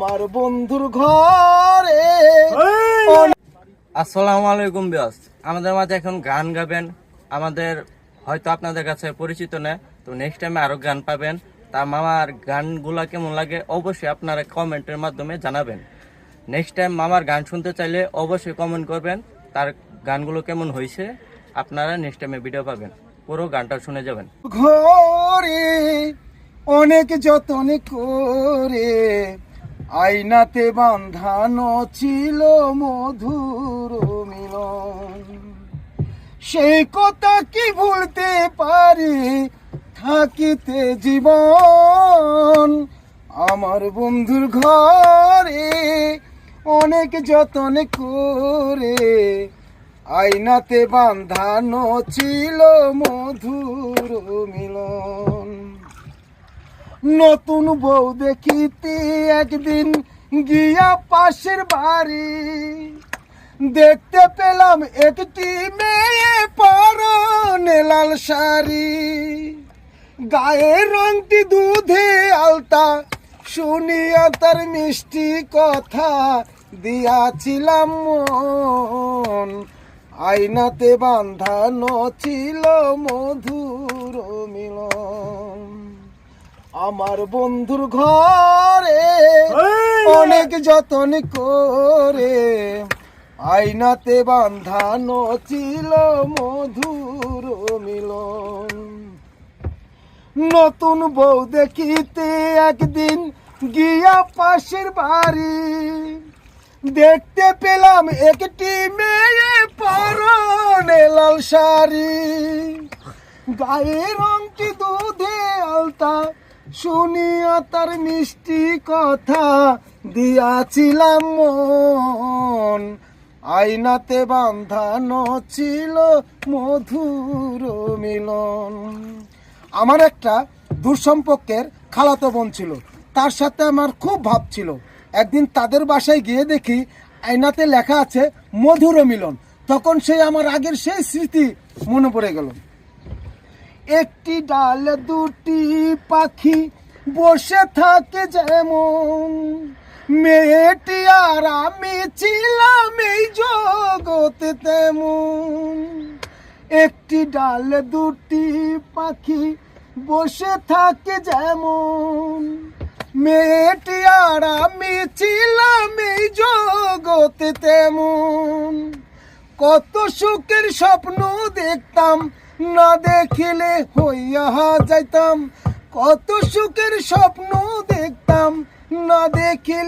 আমার বন্ধুর ঘরে। আসসালামু আলাইকুম বিয়াস, আমাদের মাঝে এখন গান গাবেন। আমাদের হয়তো আপনাদের কাছে পরিচিত না, তো নেক্সট টাইমে আরো গান পাবেন। তা মামার গানগুলা কেমন লাগে অবশ্যই আপনারা কমেন্টের মাধ্যমে জানাবেন। নেক্সট টাইম মামার গান শুনতে চাইলে অবশ্যই কমেন্ট করবেন, তার গানগুলো কেমন হয়েছে আপনারা নেক্সট টাইমে ভিডিও পাবেন। পুরো গানটা শুনে যাবেন। ঘরে অনেক যতন করে আয়নাতে বাঁধানো ছিল মধুর মিলন। সেই কথা কি ভুলতে পারি থাকিতে জীবন। আমার বন্ধুর ঘরে অনেক যতন করে আয়নাতে বাঁধানো ছিল মধুর মিলন। নতুন বউ দেখিতে একদিন গিয়া পাশের বাড়ি, দেখতে পেলাম একটি মেয়ে পরনে লাল শাড়ি, গায়ের রংটি দুধে আলতা, শুনিয়া তার মিষ্টি কথা দিয়াছিলাম মন। আয়নাতে বাঁধানো ছিল মধুর মিলন। আমার বন্ধুর ঘরে অনেক যতন করে আয়নাতে বাঁধানো ছিল মধুর মিলন। নতুন বউ দেখিতে একদিন গিয়া পাশের বাড়ি, দেখতে পেলাম একটি মেয়ে পরনে লাল শাড়ি, গায়ে রংটি দুধে আলতা, শুনিয়া তার মিষ্টি কথা দিয়াছিলাম মন। আয়নাতে বাঁধানো ছিল মধুর মিলন। আমার একটা দূর সম্পর্কের খালাতো বোন ছিল, তার সাথে আমার খুব ভাব ছিল। একদিন তাদের বাসায় গিয়ে দেখি আয়নাতে লেখা আছে মধুর মিলন। তখন সেই আমার আগের সেই স্মৃতি মনে পড়ে গেল। একটি ডালে দুটি পাখি বসে থাকে যেমন, মেয়েটি আর আমি ছিলাম এই জগতে তেমন। একটি ডালে দুটি পাখি বসে থাকে যেমন, মেয়েটি আর আমি ছিলাম এই জগতে তেমন। কত সুখের স্বপ্ন দেখতাম, না দেখিলে হইয়া যাইতাম। কত সুখের স্বপ্ন দেখতাম, না দেখিলে